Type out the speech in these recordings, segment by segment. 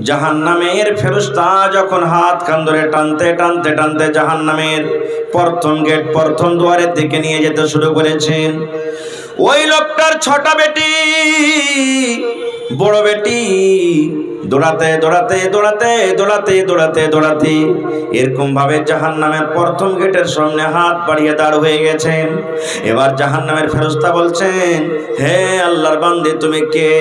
জাহান্নামের ফেরেশতা যখন হাত খান ধরে টানতে টানতে টানতে জাহান্নামের প্রথম গেট প্রথম দুয়ারের দিকে নিয়ে যেতে শুরু করেছেন, ওই লোকটার ছোট বেটি বড় বেটি দৌড়াতে দৌড়াতে দৌড়াতে দৌড়াতে দৌড়াতে দৌড়াতে এরকম ভাবে জাহান্নামের প্রথম গেটের সামনে হাত বাড়িয়ে দাঁড় হয়ে গেছেন। এবার জাহান্নামের ফেরেশতা বলছেন, হে আল্লাহর বান্দী, তুমি কে?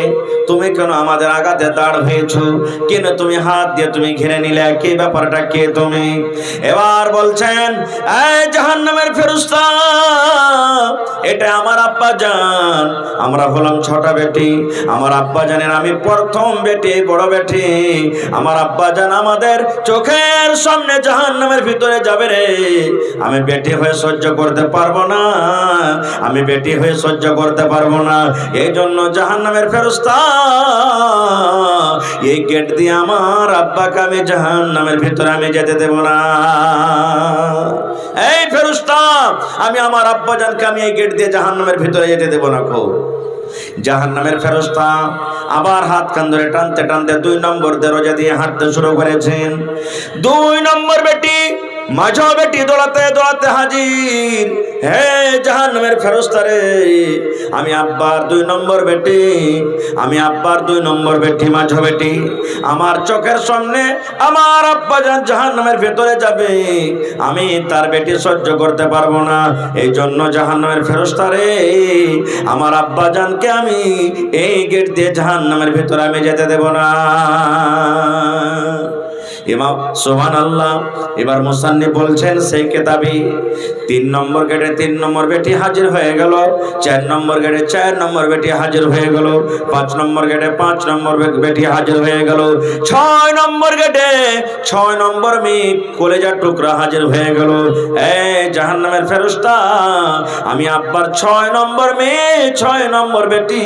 তুমি কেন আমাদের আগাতে দাঁড় হয়েছো? কেন তুমি হাত দিয়ে তুমি ঘিরে নিলে? কি ব্যাপারটা, কে তুমি? এবার বলছেন, এই জাহান্নামের ফেরেশতা, এটা আমার আব্বা জান, আমরা হলাম ছোট বেটি। আমার আব্বা জানেন আমি প্রথম বেটি, বড় বেটি। আমার আব্বা জান আমাদের চোখের সামনে জাহান্নামের ভিতরে যাবে রে, আমি বেটি হয়ে সহ্য করতে পারবো না, আমি বেটি হয়ে সহ্য করতে পারবো না। এই জন্য জাহান্নামের ফেরেশতা এই গেট দিয়ে আমার আব্বাকে আমি জাহান্নামের ভিতরে আমি যেতে দেব না। এই ফেরেশতা, আমি আমার আব্বা জানকে আমি এই গেট দিয়ে জাহান্নামের ভিতরে যেতে দেব না। কো জাহান্নামের ফেরেশতা আবার হাত কান ধরে টানতে টানতে 2 নম্বর দরজা দিয়ে হাঁটতে শুরু করেছেন। 2 নম্বর বেটি মাঝো বেটি দৌড়াতে দৌড়াতে হাজির। হে জাহান্নামের ফেরেশতা রে, আমি আব্বার 2 নম্বর বেটি, আমি আব্বার 2 নম্বর বেটি, মাঝো বেটি। আমার চোখের সামনে আমার আব্বা জাহান্নামের ভেতরে যাবে, আমি তার বেটি সহ্য করতে পারবো না। এই জন্য জাহান্নামের ফেরেশতা রে, আমার আব্বা জানকে আমি এই গেট দিয়ে জাহান্নামের ভেতরে আমি যেতে দেব না। ইমাম সুবহানাল্লাহ। এবার মুসান্নিফ বলছেন সেই কিতাবে 3 নম্বর গেটে 3 নম্বর বেটি হাজির হয়ে গেল, 4 নম্বর গেটে 4 নম্বর বেটি হাজির হয়ে গেল, 5 নম্বর গেটে 5 নম্বর বেটি হাজির হয়ে গেল, 6 নম্বর গেটে 6 নম্বর মেয়ে কলেজার টুকরা হাজির হয়ে গেল। এই জাহান্নামের ফেরেশতা, আমি আব্বার 6 নম্বর মেয়ে 6 নম্বর বেটি,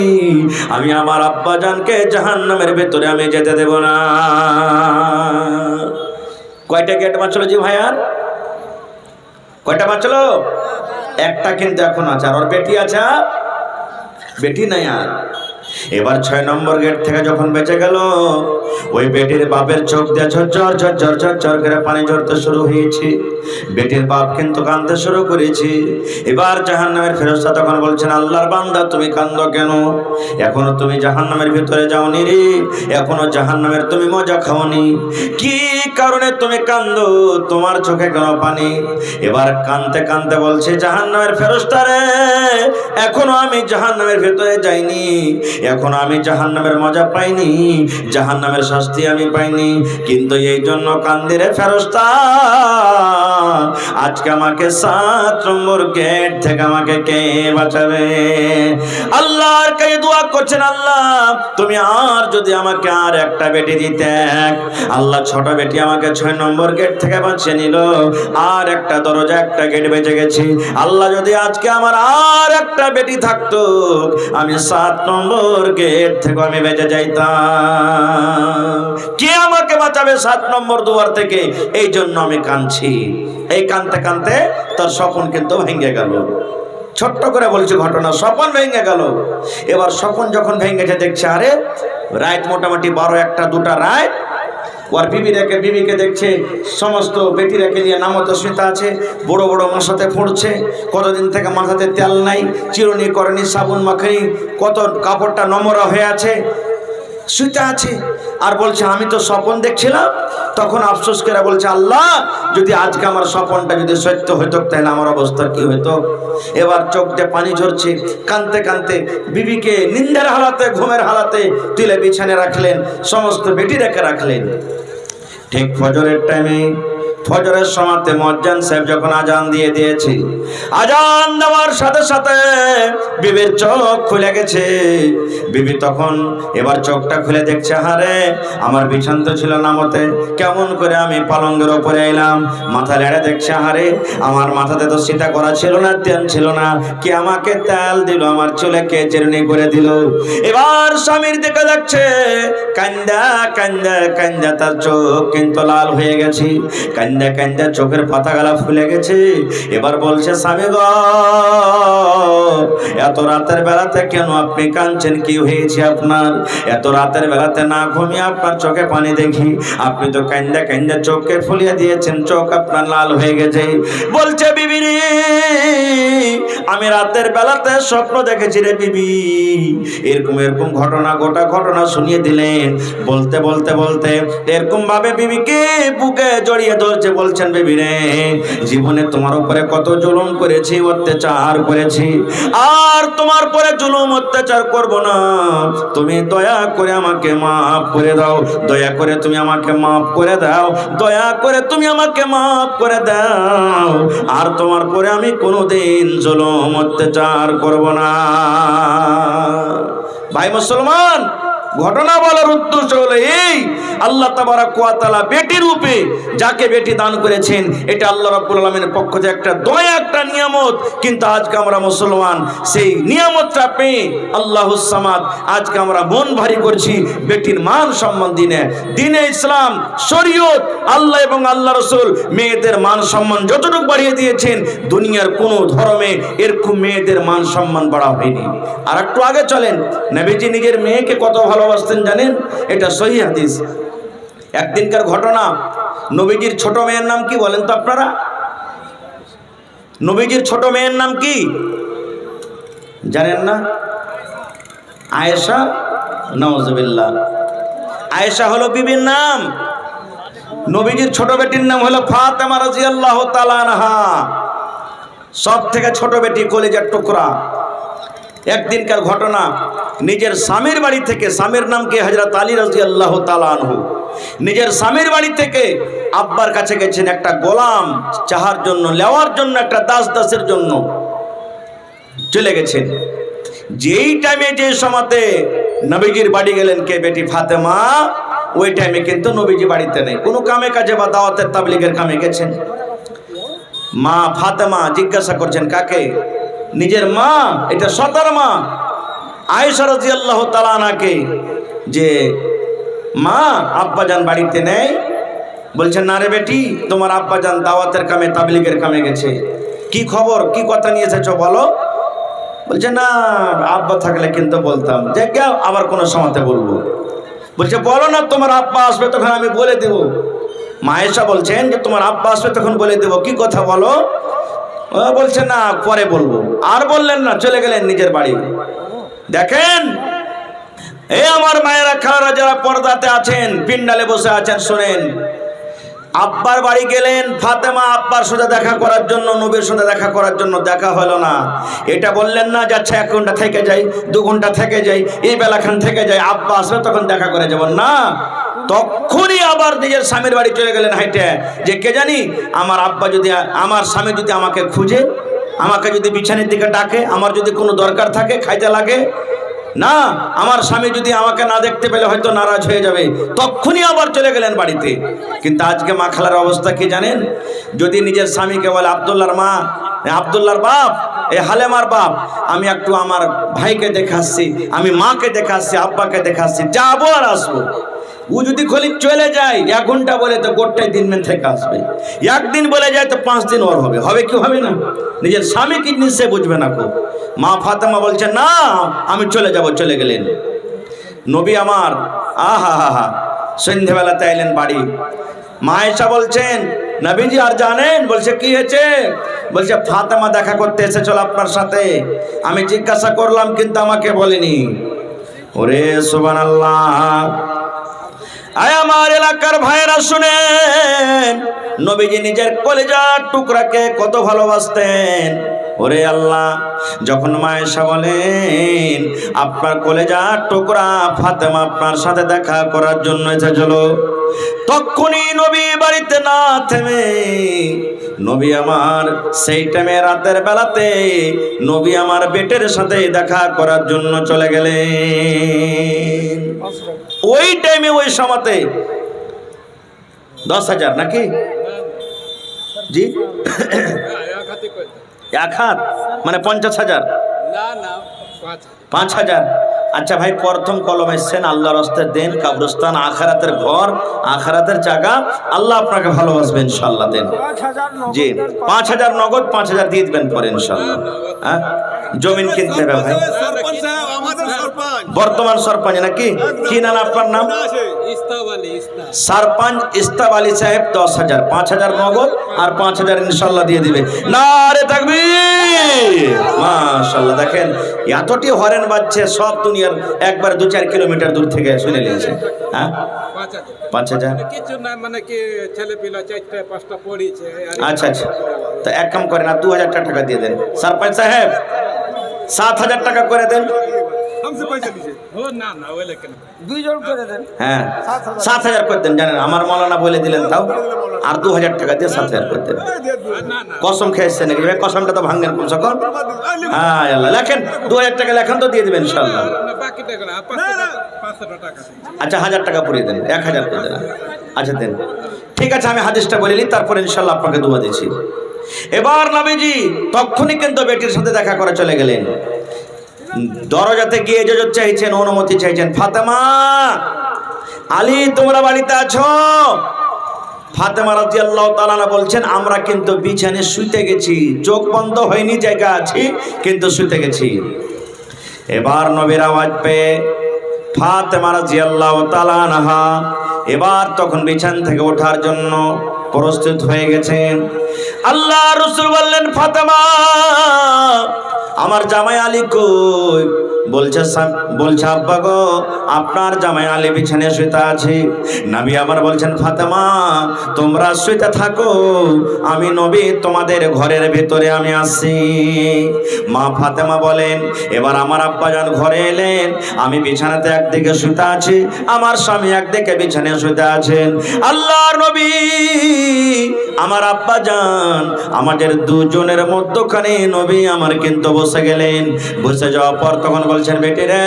আমি আমার আব্বা জানকে জাহান্নামের ভেতরে আমি যেতে দেব না। কয়টা গেট বাঁচলো জি ভাইয়া? কয়টা বাঁচলো? একটা কিন্তু এখন আছে, আর ওর বেটি আছে? বেটি নাই আর। এবার 6 নম্বর গেট থেকে যখন বেঁচে গেল, ওই বেটির বাপের চোখ দিয়ে ঝরঝর ঝরঝর ঝরঝর করে পানি ঝরতে শুরু হয়েছে। বেটির বাপ কিন্তু কাঁদতে শুরু করেছে। এবার জাহান্নামের ফেরেশতা তখন বলছেন, আল্লাহর বান্দা তুমি কাঁদো কেন? এখনো তুমি জাহান্নামের ভিতরে যাওনি রে, এখনো জাহান্নামের তুমি মজা খাওনি, কি কারণে তুমি কাঁদো? তোমার চোখে কেন পানি? এবার কাঁদতে কাঁদতে বলছে জাহান্নামের ফেরেশতা রে, এখনো আমি জাহান্নামের ভিতরে যাইনি, এখনো আমি জাহান্নামের মজা পাইনি, জাহান্নামের শাস্তি আমি পাইনি, কিন্তু এই জন্য কান্দি রে ফেরেশতা। আজকে আমাকে 7 নম্বর গেট থেকে আমাকে কে বাঁচাবে? আল্লাহর কাছে দোয়া করছেন, আল্লাহ তুমি আর যদি আমাকে আর একটা বেটি দিতে। আল্লাহ ছোট বেটি আমাকে 6 নম্বর গেট থেকে বাঁচিয়ে নিল, আর একটা দরজা একটা গেট বেঁচে গেছি। আল্লাহ যদি আজকে আমার আর একটা বেটি থাকতো, আমি 7 নম্বর গেট থেকে আমি বেঁচে যাইতাম। কে আমাকে বাঁচাবে 7 নম্বর দুয়ার থেকে? এই জন্য আমি কাঁদছি। এই কাঁদতে কাঁদতে তার স্বপ্ন কিন্তু ভেঙে গেল। ছোট্ট করে বলছি ঘটনা, স্বপ্ন ভেঙে গেল। এবার স্বপ্ন যখন ভেঙেছে দেখছে আরে রাত মোটামুটি 12 1টা 2টা রাত। ওর বিবিকে দেখছে সমস্ত বেটি রেখে নিয়ে নামতে শুতে আছে, বড় বড় মশাতে ফুটছে, কতদিন থেকে মাথাতে তেল নাই, চিরুনি করেনি, সাবুন মাখেনি, কত কাপড়টা নোংরা হয়ে আছে, শুতে আছে। আর বলছে আমি তো স্বপ্ন দেখছিলাম। তখন আফসোস করে বলছে, আল্লাহ যদি আজকে আমার স্বপ্নটা যদি সত্য হইতো তাহলে আমার অবস্থা কি হইতো? এবার চোখ দিয়ে পানি ঝরছে, কাঁদতে কাঁদতে বিবিকে নিন্দার হালাতে ঘুমের হালাতে তুলে বিছানে রাখলেন, সমস্ত বেটি রেখে রাখলেন। ঠিক ফজরের টাইমে, ফজরের সময়তে মুয়াজ্জিন সাহেব যখন আজান দিয়ে দিয়েছে, আজান দেওয়ার সাথে সাথে বিবির চোখ খুলে গেছে। বিবি তখন এবার চোখটা খুলে দেখছে, হারে আমার বিছান তো ছিল নামতে, কেমন করে আমি পালঙ্গের উপরে এলাম? মাথা লেড়ে দেখছে, হারে আমার মাথাতে তো সীতা করা ছিল না, তেল ছিল না, কে আমাকে তেল দিল? আমার চুলে কে চিরুনি করে দিল? এবার স্বামীর দিকে দেখছে, কান্দা কান্দা কান্দা তার চোখ কিন্তু লাল হয়ে গেছে। কান্দে কান্দে চোখের পাতাগুলা ফুলে গেছে। এবার বলছে স্বামী গো, এত রাতের বেলাতে কেন আপনি কাঁদছেন? কি হয়েছে আপনার? এত রাতের বেলাতে না ঘুমিয়ে আপনার চোখে পানি দেখি, আপনি তো কান্দে কান্দে চোখকে ফুলিয়ে দিয়েছেন, চোখ আপনার লাল হয়ে গেছে। বলছে বিবি রে, আমি রাতের বেলাতে স্বপ্ন দেখেছি রে বিবি। এরকম এরকম ঘটনা, গোটা ঘটনা শুনিয়ে দিলেন। বলতে বলতে বলতে এরকম ভাবে বিবিকে বুকে জড়িয়ে ধরছে। বলছেন বিবি রে, জীবনে তোমার উপরে কত জুলুম করেছি, অত্যাচার করেছি, আর তোমার পরে জুলুম অত্যাচার করব না। তুমি দয়া করে আমাকে মাফ করে দাও, দয়া করে তুমি আমাকে মাফ করে দাও, দয়া করে তুমি আমাকে মাফ করে দাও। আর তোমার পরে আমি কোনোদিন জুলুম অত্যাচার করব না। ভাই মুসলমান, ঘটনা বলার উদ্দেশ্য হলো এই, আল্লাহ তাবারক ওয়া তাআলা বেটি রূপে যাকে বেটি দান করেছেন, এটা আল্লাহ রাব্বুল আলামিনের পক্ষ থেকে একটা দয়া, একটা নিয়ামত। কিন্তু আজকে আমরা মুসলমান সেই নিয়ামতটা পেয়ে আল্লাহুস সামাদ, আজকে আমরা মন ভারী করছি বেটির মান সম্মান দিনে। দিনে ইসলাম, শরীয়ত, আল্লাহ এবং আল্লাহ রাসূল মেয়েদের মান সম্মান যতটুকু বাড়িয়ে দিয়েছেন, দুনিয়ার কোনো ধর্মে এরকম মেয়েদের মান সম্মান বাড়া হয়নি। আর একটু আগে চলেন, নবীজি নিজের মেয়েকে কত ভালোবাসতেন জানেন? এটা সহিহ হাদিস। একদিনকার ঘটনা। নবীজির ছোট মেয়ের নাম কি বলেন তো আপনারা? নবীজির ছোট মেয়ের নাম কি জানেন না? আয়েশা। নাউজুবিল্লাহ। আয়েশা হলো বিবির নাম। নবীজির ছোট বেটির নাম হলো ফাতেমা রাদিয়াল্লাহু তাআলা আনহা। সব থেকে ছোট বেটি, কলিজার টুকরা। একদিনকার ঘটনা, নিজের স্বামীর বাড়ি থেকে, স্বামীর নাম কি হযরত আলী রাদিয়াল্লাহু তাআলা আনহু, নিজের স্বামীর বাড়ি থেকে আব্বার কাছে গেছেন একটা গোলাম চাহার জন্য, নেওয়ার জন্য, একটা দাসের জন্য চলে গেছেন। যেই টাইমে, যে সময়তে নবীজির বাড়ি গেলেন কে? বেটি ফাতেমা। ওই টাইমে কিন্তু নবীজি বাড়িতে নেই, কোনো কামে কাজে বা দাওয়াতের তাবলীগের কামে গেছেন। মা ফাতেমা জিজ্ঞাসা করছেন কাকে? নিজের মা, এটা সতার মা আয়েশা রাদিয়াল্লাহু তাআলা আনহাকে, যে মা আব্বাজান বাড়িতে নেই। বলছেন না রে বেটি, তোমার আব্বাজান দাওয়াতের কামে, তাবলীগের কামে গেছে। কি খবর, কি কথা নিয়ে এসেছো বলো? বলছে না, আব্বা থাকলে কিন্তু বলতাম, যে কেউ আবার কোনো সময়তে বলবো। বলছে বলো না, তোমার আব্বা আসবে তখন আমি বলে দেব। মা আয়েশা বলছেন যে তোমার আব্বা আসবে তখন বলে দেব, কি কথা বলো? বলছে না, পরে বলবো। আর বললেন না, চলে গেলেন নিজের বাড়ি। দেখেন, এই আমার মায়েরা, খালারা, যারা পর্দাতে আছেন, পিন্ডালে বসে আছেন, শুনেন। আব্বার বাড়ি গেলেন ফাতেমা, আব্বার সাথে দেখা করার জন্য, নবীর সাথে দেখা করার জন্য। দেখা হলো না। এটা বললেন না যে আচ্ছা 1 ঘন্টা থেকে যাই, 2 ঘন্টা থেকে যাই, এই বেলাখান থেকে যাই, আব্বা আসবে তখন দেখা করে যাব না। তখনই আবার নিজের স্বামীর বাড়ি চলে গেলেন হাইটে, যে কে জানি আমার আব্বা যদি, আমার স্বামী যদি আমাকে খুঁজে, আমাকে যদি বিছানার দিকে ডাকে, আমার যদি কোনো দরকার থাকে, খাইতে লাগে না, আমার স্বামী যদি আমাকে না দেখতে পেলে হয়তো নারাজ হয়ে যাবে, তখনই আবার চলে গেলেন বাড়িতে। কিন্তু আজকে মা খালার অবস্থা কি জানেন? যদি নিজের স্বামীকে বলে, আব্দুল্লাহর মা, আব্দুল্লাহর বাপ, এ হালেমার বাপ, আমি একটু আমার ভাইকে দেখাচ্ছি, আমি মাকে দেখাচ্ছি, আব্বাকে দেখাচ্ছি, যাবো আর আসবো। ও যদি খলি চলে যায় 1 ঘন্টা বলে, তো গোটাই দিন থেকে আসবে। একদিন বলে যায় তো 5 দিন ওর হবে। হবে কি হবে না? নিজের স্বামী কি সে বুঝবে না কো? মা ফাতেমা বলছে না, আমি চলে যাব। চলে গেলেন নবী আমার। আহা হা হা, সন্ধ্যেবেলাতে এলেন বাড়ি। মা আয়েশা বলছেন, নবীজি আর জানেন? বলছে কি হয়েছে? বলছে ফাতেমা দেখা করতে এসেছিল আপনার সাথে, আমি জিজ্ঞাসা করলাম কিন্তু আমাকে বলেনি। ওরে সুবহানাল্লাহ। আয় আমার এলাকার ভাইরা শুনেন, নবীজি নিজের কলিজার টুকরাকে কত ভালোবাসতেন। ওরে আল্লাহ, যখন মা আয়েশা বলেন আপনার কলিজার টুকরা ফাতেমা আপনার সাথে দেখা করার জন্য এসেছিল, তখনই নবী বাড়িতে না থেমে, নবী আমার সেই টাইমে রাতের বেলাতে নবী আমার বেটের সাথে দেখা করার জন্য চলে গেলেন। ওই টাইমে, ওই সময়তে 10,000 নাকি জি? 1 হাত মানে 50,000, 5,000। আচ্ছা ভাই, প্রথম কলম এসছেন, আল্লাহর রাস্তে দেন, কবরস্থান আখিরাতের ঘর, আখিরাতের জায়গা, আল্লাহ আপনাকে ভালোবাসবেন ইনশাআল্লাহ। দেন জি, 5000 নগদ, 5000 দিয়ে দিবেন পরে ইনশাআল্লাহ। হ্যাঁ, জমিন কিনতে হবে ভাই। বর্তমান সরপঞ্চ নাকি? কি নাম আপনার? নাম সরপঞ্চ ইস্তাব আলী সাহেব। 10,000, 5000 নগদ আর 5000 ইনশাআল্লাহ দিয়ে দিবে। নারে তাকবীর, মাশাআল্লাহ। দেখেন এতটি হরেন বাজছে, সব দুনিয়ার একবার 2-4 কিলোমিটার দূর থেকে শুনে নিয়েছে। হ্যাঁ, 5000 কিছু না, মানে কি ছেলে পিলা 4-5টা পড়িয়েছে। আচ্ছা আচ্ছা, তো এক কাম করেন, আর 2000 টাকা দিয়ে দেন সরপঞ্চ সাহেব। 7000 টাকা করে দেন। হ্যাঁ, 7000 করে দেন। জানেন আমার মৌলানা বলে দিলেন, তাও আর 2000 টাকা দিয়ে 7000 করে দেন। কসম খেয়েছেন নাকি? কসমটা তো ভাঙেন কমসে কম। হ্যাঁ আল্লাহ, লেখেন 2000 টাকা লেখেন, তো দিয়ে দেবেন ইনশাআল্লাহ। আচ্ছা 1000 টাকা পুরিয়ে দেন, 1000 করে দেন। আচ্ছা দেন, ঠিক আছে, আমি হাদিসটা বলে নিই, তারপর ইনশাআল্লাহ আপনাকে দোয়া দিচ্ছি। এবার নবীজি তখনই কিন্তু বেটির সাথে দেখা করে চলে গেলেন। দরজাতে গিয়ে ইজাজত চাইছেন, অনুমতি চাইছেন। ফাতেমা, আলী তোমরা বাড়িতে আছো? ফাতেমা রাদিয়াল্লাহু তাআলা বলছেন, আমরা কিন্তু বিছানায় শুইতে গেছি, চোখ বন্ধ হয়নি, জায়গা আছি, কিন্তু শুইতে গেছি। এবার নবীর আওয়াজ পেয়ে ফাতেমা রাদিয়াল্লাহু তাআলা আনহা এবার তখন বিছানা থেকে ওঠার জন্য প্রস্তুত হয়ে গেছেন। আল্লাহ রাসূল বললেন, ফাতেমা, আমার জামাই আলী কই? বলছে আব্বা গো, আপনার জামাই আলী বিছানায় শুইতে আছে। নবী আবার বলছেন, ফাতেমা তোমরা শুইতে থাকো, আমি নবী তোমাদের ঘরের ভিতরে আমি আসছি। মা ফাতেমা বলেন, এবার আমার আব্বাজান ঘরে এলেন, আমি বিছানাতে একদিকে শুইতে আছি, আমার স্বামী একদিকে বিছানায় শুইতে আছেন। আল্লাহর নবী আমার আব্বাজান আমাদের দুজনের মধ্যখানে নবী আমার কিন্তু বসে গেলেন। বসে যাওয়ার পর তখন বলছেন, বেটি রে,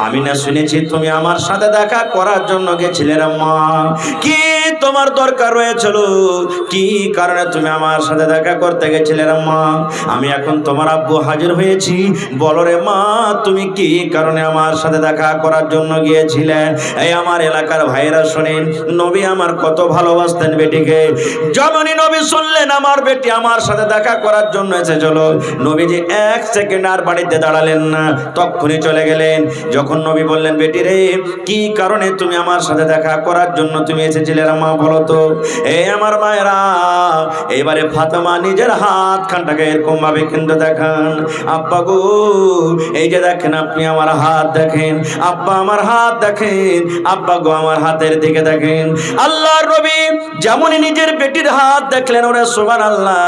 আমি না শুনেছি তুমি আমার সাথে দেখা করার জন্য গেছিলে রে মা। কি তোমার দরকার হয়েছিল? কি কারণে তুমি আমার সাথে দেখা করতে গেছিলে রে মা? আমি এখন তোমার আব্বু হাজির হয়েছি, বলো রে মা, তুমি কি কারণে আমার সাথে দেখা করার জন্য গিয়েছিলে? এই আমার এলাকার ভাইরা শোনেন, নবী আমার কত ভালোবাসতেন বেটিকে। যখনই নবী শুনলেন আমার বেটি আমার সাথে দেখা করার জন্য এসেছিল, নবীজি 1 সেকেন্ড আর বাড়িতে দাঁড়ালেন না, তখনই চলে গেলেন। যখন নবী বললেন, বেটি রে, কি কারণে তুমি আমার সাথে দেখা করার জন্য তুমি এসেছিলে রে মা, বলো তো। এই আমার মায়েরা, এবারে ফাতেমা নিজের হাত খানটাকে এরকম ভাবে কিন্তু দেখান, আব্বা গো, এই যে দেখেন, আপনি আমার হাত দেখেন, আব্বা আমার হাত দেখেন, আব্বা গো আমার হাতের দিকে দেখেন। আল্লাহর নবী যেমনই নিজের বেটির হাত দেখলেন, ওরে সুবহানাল্লাহ,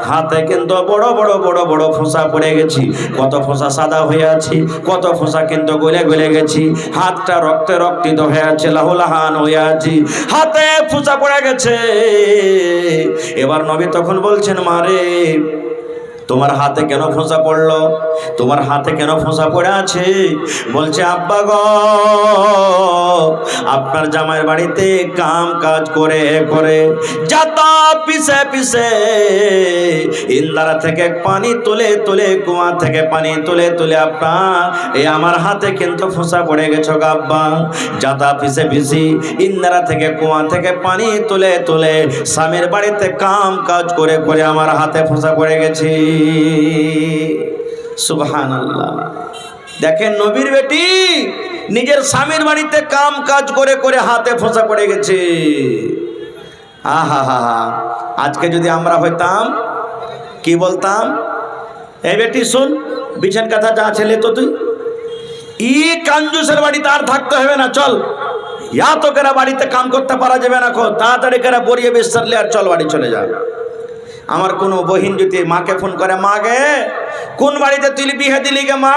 হাতে কিন্তু বড় বড় বড় বড় ফোঁসা পড়ে গেছি। কত ফোঁসা সাদা হয়ে আছে, কত ফোঁসা কিন্তু গলে গলে গেছি। হাতটা রক্তে রক্তিত হয়ে আছে, লাহুলাহান হয়ে আছে, হাতে ফোঁসা পড়ে গেছে। এবার নবী তখন বলছেন, মারে, তোমার হাতে কেন ফোঁসা পড়লো? তোমার হাতে কেন ফোঁসা পড়ে আছে? বলছে, আব্বা গো, আপনার জামাইয়ের বাড়িতে কাম কাজ করে করে যাতা পিছে পিছে ইন্দারা থেকে পানি তুলে তুলে, কুয়া থেকে পানি তুলে তুলে আপনার এই আমার হাতে কিন্তু ফোঁসা পড়ে গেছো আব্বা। যাতা পিছে পিছি ইন্দারা থেকে কুয়া থেকে পানি তুলে তুলে স্বামীর বাড়িতে কাম কাজ করে করে আমার হাতে ফোঁসা পড়ে গেছে। সুবহানাল্লাহ। দেখেন নবীর বেটি নিজের স্বামীর বাড়িতে কাম কাজ করে করে হাতে ফোঁসা পড়ে গেছে। আহা হা হা, আজকে যদি আমরা হইতাম কি বলতাম? এই বেটি শুন, বিছান কথা যা ছেলে তো তুই ই কাঞ্জুসের বাড়িতে আর থাকতে হবে না, চল, ইয়া তো কেরা বাড়িতে কাম করতে পারা যাবে না, খো তাড়াতাড়ি কেরা বরিয়ে বেসারলে আর চল বাড়ি চলে যা। আমার কোনো বহিন যদি মাকে ফোন করে, মা গে কোন বাড়িতে তুই বিয়ে দিলি গে মা,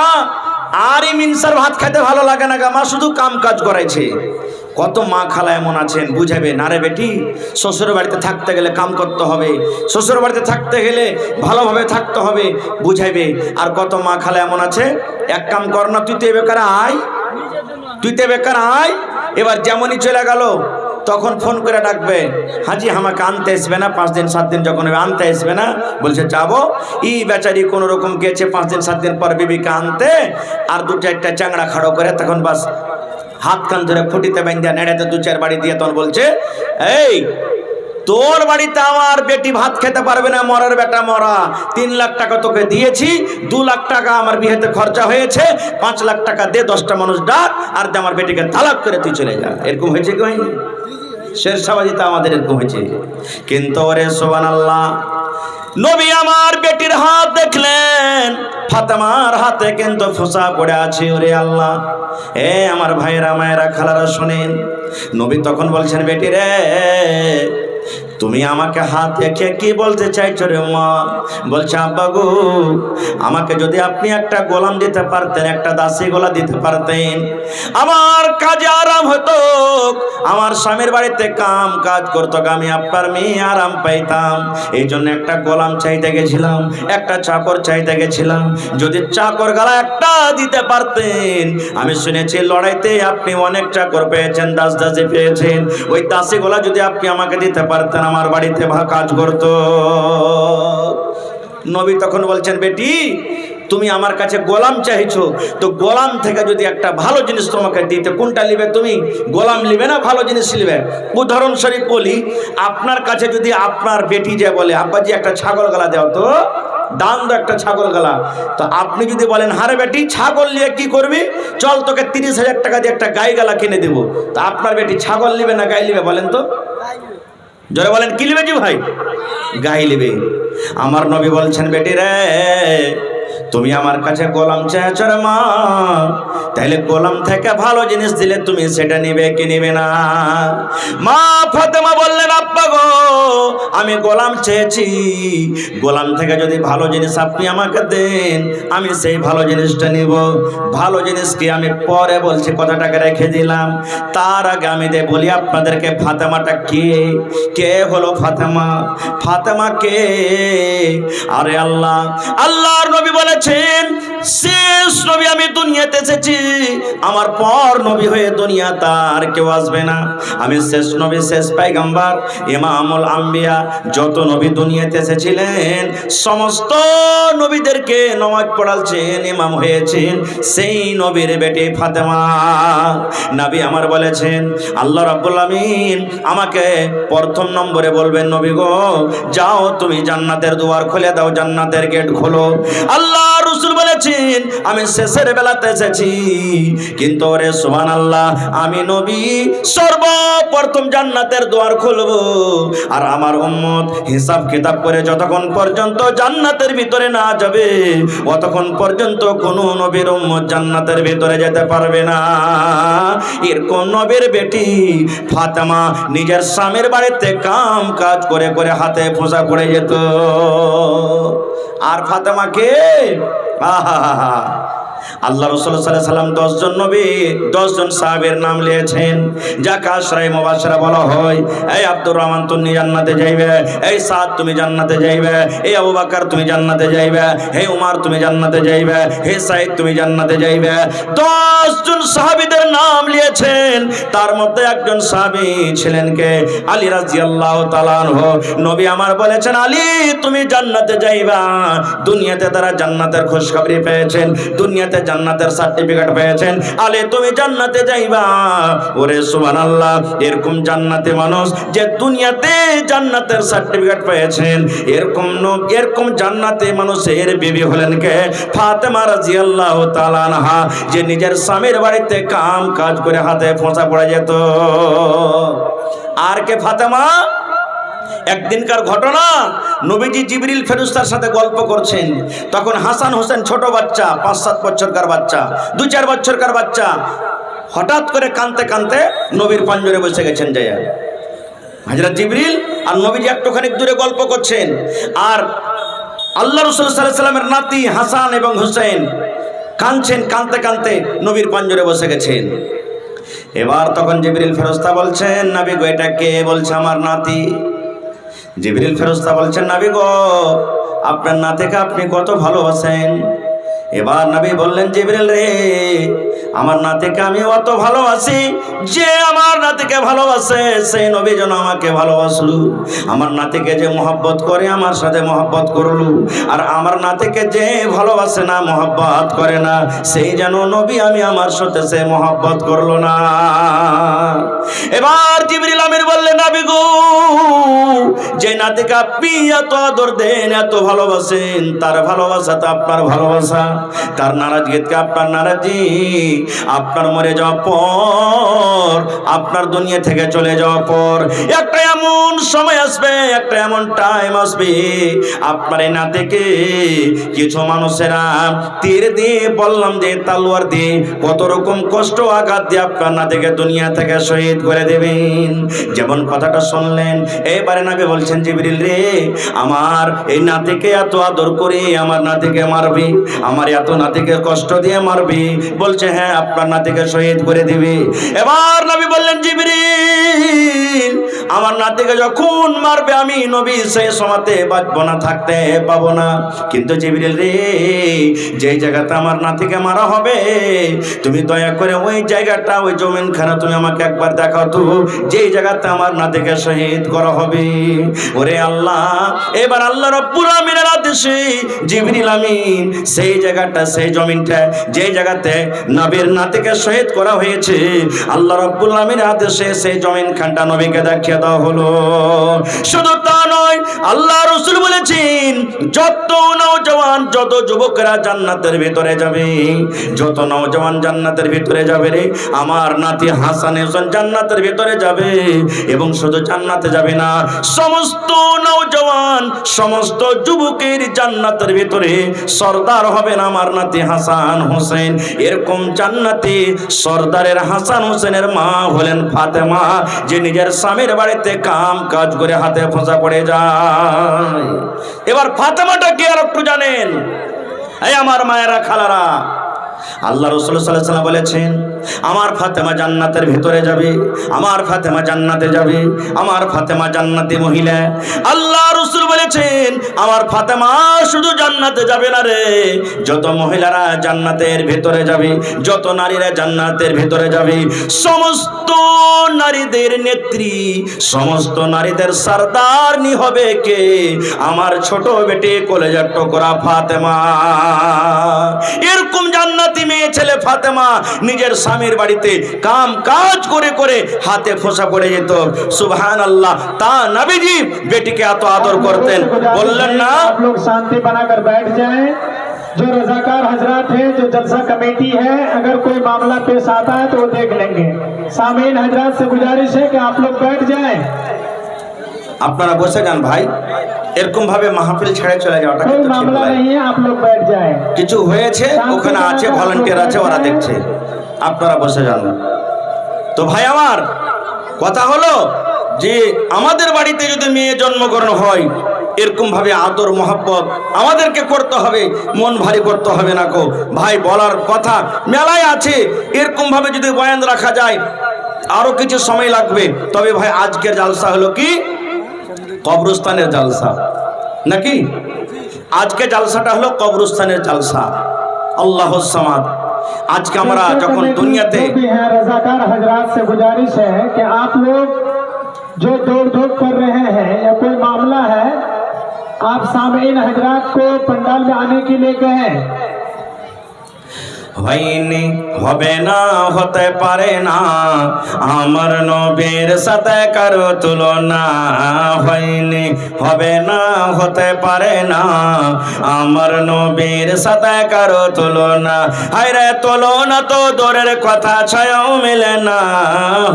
আর এই মিনসার ভাত খেতে ভালো লাগে না গে মা, শুধু কাম কাজ করাইছে। কত মা খালা এমন আছেন, বুঝাবে না রে বেটি, শ্বশুর বাড়িতে থাকতে গেলে কাম করতে হবে, শ্বশুর বাড়িতে থাকতে গেলে ভালোভাবে থাকতে হবে, বুঝাইবে। আর কত মা খালা এমন আছে, এক কাম কর না, তুই তো বেকার আয়, তুই তো বেকার আয়। এবার যেমনই চলে গেল তখন ফোন করে ডাকবে, হাজি আমাকে আনতে আসবে না? 5 দিন 7 দিন যখন আনতে আসবে না, বলছে যাবো। বেচারি কোনো রকম গেছে 5 দিন 7 দিন পর বিবিকে আনতে, আর 2-4টা চাংড়া খাড়ো করে তখন বাস হাত কান ধরে খুঁটিতে বেঁধে নেড়াতে 2-4 বাড়ি দিয়ে তখন বলছে, এই তোর বাড়িতে আমার বেটি ভাত খেতে পারবে না, মরার বেটা মরা। 3 লাখ টাকা তোকে দিয়েছি, 2 লাখ টাকা আমার বিয়েতে খরচা হয়েছে, 5 লাখ টাকা দে, 10টা মানুষ ডাক, আর আমার বেটিকে তালাক করে তুই চলে যা। এরকম হয়েছে কি হয়নি? শেরশাবাজিতে আমাদের এরকম হয়েছে। কিন্তু ওরে সুবহানাল্লাহ, নবী আমার বেটির হাত দেখলেন, ফাতেমার হাতে কিন্তু ফোঁসা পড়ে আছে। ওরে আল্লাহ, আমার ভাইয়েরা মায়েরা খালারা শোনেন, নবী তখন বলছেন, বেটি রে তুমি আমাকে হাত দেখে কি বলতে চাইছো রে মা? বলছে, আব্বা গো, আমাকে যদি আপনি একটা গোলাম দিতে পারতেন, একটা দাসী গোলা দিতে পারতেন, আমার কাজে আরাম হতো, আমার স্বামীর বাড়িতে কাম কাজ করতো, আমি আপনার মেয়ে আরাম পাইতাম। এই জন্য একটা গোলাম চাইতে গেছিলাম, একটা চাকর চাইতে গেছিলাম। যদি চাকর গালা একটা দিতে পারতেন, আমি শুনেছি লড়াইতে আপনি অনেক চাকর পেয়েছেন, দাস দাসী পেয়েছেন, ওই দাসী গোলা যদি আপনি আমাকে দিতে পারতেন, আমার বাড়িতে কাজ করতো। নবী তখন বলছেন, বেটি তুমি আমার কাছে গোলাম চাইছো, তো গোলাম থেকে যদি একটা ভালো জিনিস তোমাকে দিতে, কোনটা নিবে তুমি? গোলাম নিবে না ভালো জিনিস নিবে? উদাহরণস্বরূপ বলি, আপনার কাছে যদি আপনার বেটি যে বলে, আব্বাজি একটা ছাগল গলা দাও তো, দাম দো একটা ছাগল গলা, তো আপনি যদি বলেন, হারে বেটি ছাগল নিয়ে কি করবি, চল তোকে 30,000 টাকা দিয়ে একটা গাই গালা কিনে দেবো, তো আপনার বেটি ছাগল নিবে না গাই নিবে বলেন তো? জোরে বলেন, কি লিবে জি ভাই? গাই লিবে। আমার নবী বলছেন, বেটি রে তুমি আমার কাছে গোলাম চেয়েছ রে মা, তাইলে গোলাম থেকে ভালো জিনিস দিলে তুমি সেটা নিবে কি নিবে না? মা ফাতেমা বললেন, আব্বা গো আমি গোলাম চেয়েছি, গোলাম থেকে যদি ভালো জিনিস আপনি আমাকে দেন, আমি সেই ভালো জিনিসটা নিব। ভালো জিনিস কি আমি পরে বলছি, কথাটাকে রেখে দিলাম। তার আগে আমি বলি আপনাদেরকে, ফাতেমাটা কে? কে হলো ফাতেমা? ফাতেমা কে? আরে আল্লাহ, আল্লাহর নবী বলেছেন, শেষ নবী আমি দুনিয়াতে এসেছি, আমার পর নবী হয়ে দুনিয়া তার কেউ আসবে না। আমি শেষ নবী, শেষ পয়গম্বর, ইমামুল আম্বিয়া। যত নবী দুনিয়াতে এসেছিলেন, সমস্ত নবীদেরকে নামাজ পড়ালছেন, ইমাম হয়েছেন সেই নবীর বেটি ফাতেমা। নবী আমার বলেছেন, আল্লাহ রাব্বুল আমিন আমাকে প্রথম নম্বরে বলবেন, নবী গো যাও তুমি জান্নাতের দুয়ার খুলে দাও, জান্নাতের গেট খোলো। আল্লাহ রাসূল বলেছেন, আমি শেষের বেলাতে এসেছি, কিন্তু ওরে সুবহানাল্লাহ, আমি নবী সর্বপ্রথম জান্নাতের দুয়ার খুলব, আর আমার উম্মত হিসাব কিতাব করে যতক্ষণ পর্যন্ত জান্নাতের ভিতরে না যাবে, অতক্ষণ পর্যন্ত কোন নবীর উম্মত জান্নাতের ভিতরে যেতে পারবে না। এরকম নবীর বেটি ফাতেমা নিজের স্বামীর বাড়িতে কাম কাজ করে করে হাতে ফোঁসা পড়ে যেত। আর ফাতেমাকে আল্লাহ রাসূল সাল্লাল্লাহু আলাইহি সাল্লাম 10 জন নবী 10 জন সাহাবীর নাম লিয়েছেন, যাকে আশরায়ে মুবাশশিরা বলা হয়। এই আব্দুর রহমান তুমি জান্নাতে যাইবে, এই সাদ তুমি জান্নাতে যাইবে, এই আবু বকর তুমি জান্নাতে যাইবে, হে উমর তুমি জান্নাতে যাইবে, হে সাঈদ তুমি জান্নাতে যাইবে। 10 জন সাহাবীদের নাম লিয়েছেন। তার মধ্যে একজন সাহাবী ছিলেন কে? আলী রাদিয়াল্লাহু তাআলা আনহু। নবী আমার বলেছেন, আলী তুমি জান্নাতে যাইবা। দুনিয়াতে তারা জান্নাতের খুশখবরি পেয়েছেন, দুনিয়াতে জান্নাতের সার্টিফিকেট পেয়েছেন, আলে তুমি জান্নাতে যাইবা। ওরে সুবহানাল্লাহ, এরকম জান্নাতে মানুষ যে দুনিয়াতে জান্নাতের সার্টিফিকেট পেয়েছেন, এরকম জান্নাতে মানুষের বিবি হলেন কে? ফাতেমা রাদিয়াল্লাহু তাআলা আনহা, যে নিজের স্বামীর বাড়িতে কাম কাজ করে হাতে ফোঁসা পড়ে যেত। আর কে ফাতেমা? একদিনকার ঘটনা, নবীজি জিবরিল ফেরেশতার সাথে গল্প করছেন, তখন হাসান হোসেন ছোট বাচ্চা, 5-7 বছরকার বাচ্চা, 2-4 বছরকার বাচ্চা, হঠাৎ করে কাঁদতে কাঁদতে নবীর পাঞ্জরে বসে গেছেন যাইয়া। হযরত জিবরিল আর নবীজি একটুখানি দূরে গল্প করছেন, আর আল্লাহ রাসূল সাল্লাল্লাহু আলাইহি সাল্লামের নাতি হাসান এবং হুসাইন কাঁদছেন, কাঁদতে কাঁদতে নবীর পাঞ্জরে বসে গেছেন। এবার তখন জিবরিল ফেরেশতা বলছেন, নবী গো এটা কে? বলছে আমার নাতি। জিবরিল ফেরেশতা বলছেন, নবী গো আপনার নাতিকে আপনি কত ভালোবাসেন। এবার নবী বললেন, জিবরিল রে আমার নাতিকে আমি অত ভালোবাসি যে আমার নাতি নাতিকে ভালোবাসে সেই নবী যেন আমাকে ভালোবাসলো, আমার নাতিকে যে মহব্বত করে আমার সাথে মহব্বত করলো, আর আমার নাতিকে যে ভালোবাসে না মহব্বত করে না সেই যেন নবী আমি আমার সাথে সে মহব্বত করলো না। এবার জিবরিল আমিন বললেন, নবী গো, যে নাতিকে আপনি এত আদর দেন এত ভালোবাসেন তার ভালোবাসা তো আপনার ভালোবাসা, তার নারাজগিকে আপনার নারাজি, আপনার মরে যাওয়ার পর আপনার দুনিয়া থেকে চলে যাওয়ার পর একটা এমন সময় আসবে, একটা এমন টাইম আসবে আপনার এই নাতিকে কিছু মানুষেরা তীর দিয়ে বললাম যে তালোয়ার দিয়ে কত রকম কষ্ট আঘাত দিয়ে আপনার নাতিকে দুনিয়া থেকে শহীদ করে দেবেন। যেমন কথাটা শুনলেন, এবারে নবী বলছেন, জিবরিল রে, আমার এই নাতিকে এত আদর করে আমার নাতিকে মারবি, আমার এত নাতিকে কষ্ট দিয়ে মারবি? বলছে হ্যাঁ, আপনার নাতিকে শহীদ করে দিবি। এবার নবী বললেন, জিবরিল, আমার নাতিকে যখন মারবে আমি নবী সেই সময়তে বাঁচবো না, থাকতে পাবো না। কিন্তু জিবরিল রে, যেই জায়গাতে আমার নাতিকে মারা হবে তুমি দয়া করে ওই জায়গাটা, ওই জমিনখানা তুমি আমাকে একবার দেখাও তো, যেই জায়গাতে আমার নাতিকে শহীদ করা হবে। ওরে আল্লাহ, এবার আল্লাহ রাব্বুল আমিনের আদেশে জিবরিল আমিন সেই জায়গাটা, সেই জমিনটা যেই জায়গাতে নবীর নাতিকে শহীদ করা হয়েছে, আল্লাহ রাব্বুল আমিনের আদেশে সেই জমিনখানটা নবীকে দেখিয়ে দেওয়া হলো। শুধু তা নয়, আল্লাহ রাসূল বলেছেন, যত নওজওয়ান, যত যুবকরা জান্নাতের ভিতরে যাবে, যত নওজওয়ান জান্নাতের ভিতরে যাবে রে, আমার নাতি হাসান হোসেন জান্নাতের ভিতরে যাবে। এবং শুধু জান্নাতে যাবে না, সমস্ত নওজওয়ান, সমস্ত যুবকের জান্নাতের ভিতরে সর্দার হবেন আমার নাতি হাসান হোসেন। এরকম জান্নাতি সর্দারের হাসান হোসেনের মা হলেন ফাতেমা, যে নিজের স্বামীর বাড়িতে কাম কাজ করে হাতে ফোঁসা পড়ে যায়। এবার ফাতেমাটা কি আর একটু জানেন? এই আমার মায়েরা, খালারা, আল্লাহ রাসূল সাল্লাল্লাহু আলাইহি ওয়াসাল্লাম বলেছেন, আমার ফাতেমা জান্নাতের ভিতরে যাবে, আমার ফাতেমা জান্নাতে যাবে, আমার ফাতেমা জান্নাতি মহিলা। আল্লাহ রাসূল বলেছেন, আমার ফাতেমা শুধু জান্নাতে যাবে না রে, যত মহিলারা জান্নাতের ভিতরে যাবে, যত নারীরা জান্নাতের ভিতরে যাবে, সমস্ত নারীদের নেত্রী, সমস্ত নারীদের সরদারনি হবে কে? আমার ছোট বেটি কলেজার টুকরা ফাতেমা। এরকম জান্নাতি মেয়ে ছেলে ফাতেমা নিজের স্বামীর বাড়িতে কাম কাজ করে করে হাতে ফোঁসা পড়ে যেত। সুবহানাল্লাহ। তা নবীজি বেটিকে এত আদর করতেন। বললেন না, आप लोग शांति बनाकर बैठ जाएं। जो रजाकार हजरात हैं, जो जलसा कमेटी है, अगर कोई मामला पेश आता है तो वो देख लेंगे। सामीन हजरात से गुजारिश है कि आप लोग बैठ जाएं। আপনারা বসে যান ভাই, এরকম ভাবে মাহফিল ছেড়ে চলে যাওয়াটা कोई কিন্তু ঠিক मामला নয়। नहीं है, आप लोग बैठ जाएं। কিছু হয়েছে ওখানে আছে, ভলান্টিয়ার আছে, ওরা দেখছে, আপনারা বসে যান। তো ভাই আমার কথা হলো যে আমাদের বাড়িতে যদি মেয়ে জন্মগ্রহণ হয়, এরকম ভাবে আদর মহব্বত আমাদেরকে করতে হবে, মন ভারী করতে হবে না কো ভাই। বলার কথা মেলায় আছে, এরকম ভাবে যদি বয়ান রাখা যায় আরো কিছু সময় লাগবে। তবে ভাই আজকের জালসা হলো কি কবরস্থানের জালসা নাকি? আজকে জালসাটা হলো কবরস্থানের জালসা। আল্লাহুস সামাদ। আজকে আমরা যখন দুনিয়াতে जो भी हैं रजाकार हजरात से गुजारिश है कि आप लोग जो दौड़ धूप कर रहे हैं या कोई मामला है, आप सामीन हजरात को पंडाल में आने के लिए कहें। হয়নি, হবে না, হতে পারে না, আমার নবীর সাথে কারো তুলনা। হয়নি, হবে না, হতে পারে না, আমার নবীর সাথে কারো তুলনা। হায়রে তুলনা তো দূরের কথা, ছায়াও মেলে না।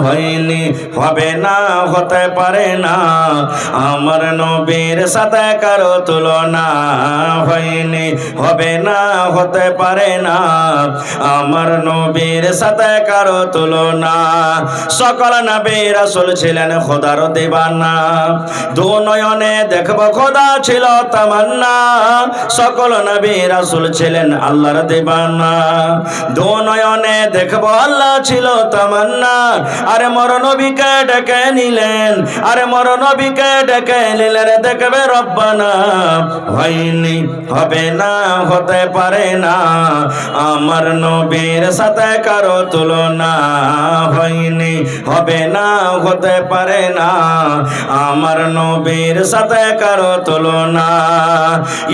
হয়নি, হবে না, হতে পারে না, আমার নবীর সাথে কারো তুলনা। হয়নি, হবে না, হতে পারে না, আমার নবীর সাথে কারো তুলনা। সকল নবী রাসূল ছিলেন খোদার দিবানা, দু নয়নে দেখব খোদা ছিল তামান্না। সকল নবী রাসূল ছিলেন আল্লাহর দিবানা, দু নয়নে দেখব আল্লাহ ছিল তামান্না। আরে মর নবীকে ডেকে নিলেন, আরে মর নবীকে ডেকে নিলেন, দেখবে রব্বানা। হয়নি, হবে না, হতে পারে না, আমার আমার নবীর সাথে কারো তুলনা হয়নি, হবে না, হতে পারে না। আমার নবীর সাথে কারো তুলনা।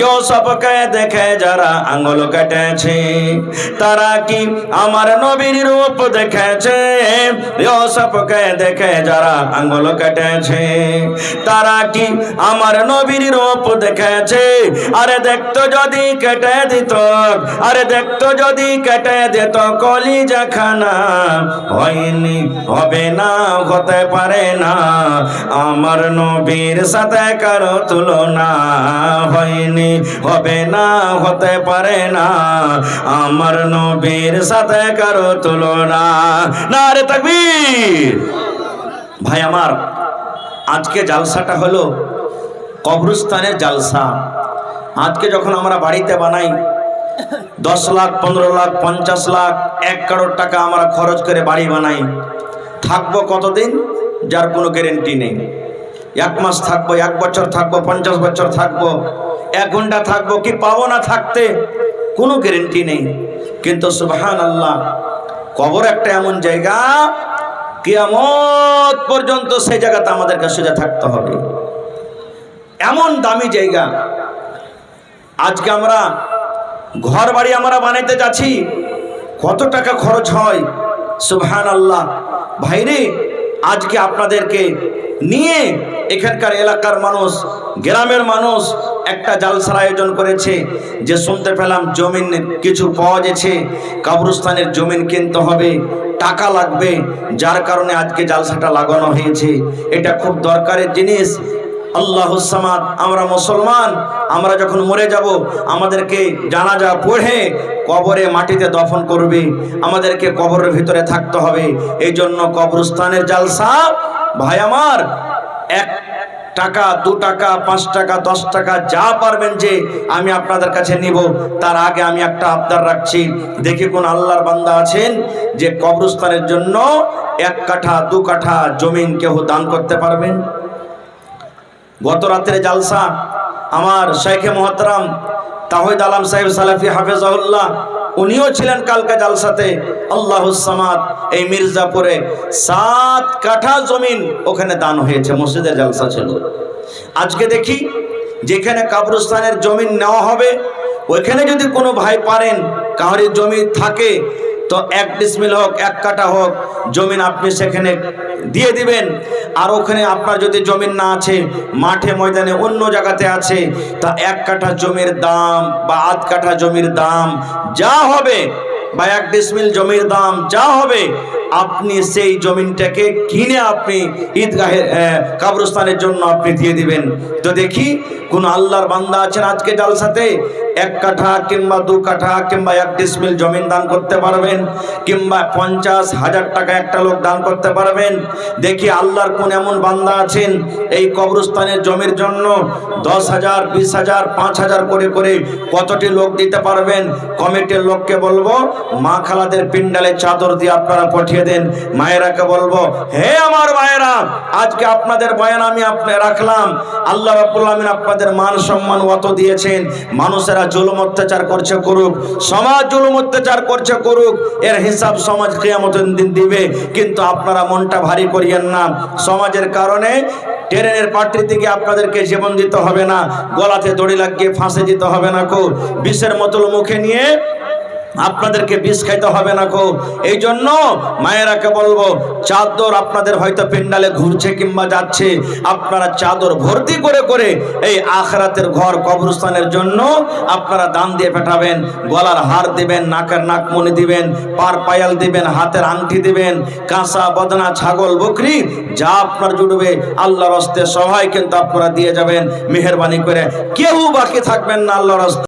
ইউসুফকে দেখে যারা আঙ্গুল কেটেছে, তারা কি আমার নবীর রূপ দেখেছে? ইউসুফকে দেখে যারা আঙ্গুল কেটেছে, তারা কি আমার নবীর রূপ দেখেছে? আরে দেখতো যদি কেটে দিত, আরে দেখতো যদি কেটে দিত কলিজা খানা। হয়নি, হবে না, হতে পারে না। আমার নবীর সাথে কারো তুলনা হয়নি, হবে না, হতে পারে না। আমার নবীর সাথে কারো তুলনা। নারে তাকবীর। ভাই আমার, আজকে জালসাটা হলো কবরস্থানের জালসা। আজকে যখন আমরা বাড়িতে বানাই 10 লাখ, 15 লাখ, 50 লাখ, 1 কারোর টাকা আমরা খরচ করে বাড়ি বানাই, থাকবো কতদিন যার কোনো গ্যারেন্টি নেই। 1 মাস থাকবো, 1 বছর থাকবো, 50 বছর থাকবো, 1 ঘন্টা থাকবো, কি পাবো না থাকতে কোনো গ্যারেন্টি নেই। কিন্তু সুবহানাল্লাহ, কবর একটা এমন জায়গা, কিয়ামত পর্যন্ত সেই জায়গাতে আমাদেরকে সোজা থাকতে হবে। এমন দামি জায়গা। আজকে আমরা ঘর বাড়ি আমরা বানাইতে যাচ্ছি, কত টাকা খরচ হয়। সুবহানাল্লাহ। ভাইরে, আজকে আপনাদেরকে নিয়ে এখানকার এলাকার মানুষ, গ্রামের মানুষ একটা জালসার আয়োজন করেছে, যে শুনতে পেলাম জমিন কিছু পাওয়া গেছে, কবরস্থানের জমিন কিনতে হবে, টাকা লাগবে, যার কারণে আজকে জালসাটা লাগানো হয়েছে। এটা খুব দরকারের জিনিস। আল্লাহুস সামাদ। আমরা মুসলমান, আমরা যখন মরে যাব আমাদেরকে জানাজা পড়ে কবরে মাটিতে দফন করবে, আমাদেরকে কবরের ভিতরে থাকতে হবে। এই জন্য কবরস্থানের জালসা ভাই আমার 1 টাকা, 2 টাকা, 5 টাকা, 10 টাকা যা পারবেন যে আমি আপনাদের কাছে নিব। তার আগে আমি একটা আবদার রাখছি, দেখি কোন আল্লাহর বান্দা আছেন যে কবরস্থানের জন্য 1 কাঠা 2 কাঠা জমিন কেউ দান করতে পারবেন। গত রাত্রে জালসা আমার শেখে মুহতারাম তাওহীদ আলম সাহেব সালাফি হাফেজাহুল্লাহ, উনিও ছিলেন কালকে জালসাতে। আল্লাহুস সামাদ। এই মির্জাপুরে 7 কাঠা জমিন ওখানে দান হয়েছে, মসজিদের জালসা ছিল। আজকে দেখি যেখানে কবরস্থানের জমিন নেওয়া হবে, ওইখানে যদি কোনো ভাই পারেন, কাহারির জমি থাকে, তো 1 ডিসমিল হোক, 1 কাঠা হোক জমিন আপনি সেখানে দিয়ে দিবেন। আর ওখানে আপনার যদি জমিন না আছে, মাঠে ময়দানে অন্য জায়গাতে আছে, তা 1 কাঠা জমির দাম বা 1/2 কাঠা জমির দাম যা হবে, বা 1 ডিসমিল জমির দাম যা হবে, আপনি সেই জমিনটাকে কিনে আপনি ঈদগাহের কবরস্থানের জন্য আপনি দিয়ে দিবেন। তো দেখি কোন আল্লাহর বান্দা আছেন আজকে জালসাতে 1 কাঠা কিংবা 2 কাঠা কিংবা 1 ডিসমিল জমিন দান করতে পারবেন, কিংবা 50,000 টাকা একটা লোক দান করতে পারবেন। দেখি আল্লাহর কোন এমন বান্দা আছেন এই কবরস্থানের জমির জন্য 10,000, 20,000, 5,000 করে করে কতটি লোক দিতে পারবেন। কমিটির লোককে বলবো মা খালাদের পিন্ডালে চাদর দিয়ে আপনারা পাঠিয়ে দেন। মায়েরাকে বলবো, হে আমার মায়েরা, আজকে আপনাদের বয়ান আমি রাখলাম। আল্লাহ রাব্বুল আমিন আপনাদের মান সম্মান অত দিয়েছেন। মানুষেরা জুলুম অত্যাচার করছে করুক, সমাজ জুলুম অত্যাচার করছে করুক, এর হিসাব সমাজ কিয়ামতের দিন দিবে। কিন্তু আপনারা মনটা ভারী করিয়েন না। সমাজের কারণে ট্রেনের পাট্রি থেকে আপনাদেরকে জীবন দিতে হবে না, গলাতে দড়ি লাগিয়ে ফাঁসে দিতে হবে না, কো বিষের বোতল মুখে নিয়ে আপনাদেরকে বিষ খাইতে হবে না কো। এই জন্য মায়েরাকে বলবো, চাদর আপনাদের হয়তো পেন্ডালে ঘুরছে কিংবা যাচ্ছে, আপনারা চাদর ভর্তি করে করে এই আখিরাতের ঘর কবরস্থানের জন্য আপনারা দান দিয়ে পাঠাবেন। গলার হার দিবেন, নাকের নাকমণি দিবেন, পার পায়াল দিবেন, হাতের আংটি দিবেন, কাঁসা বদনা ছাগল বকরি যা আপনার জুড়বে আল্লাহর হস্তে সবাই কিন্তু আপনারা দিয়ে যাবেন। মেহেরবানি করে কেউ বাকি থাকবেন না আল্লাহর হস্তে।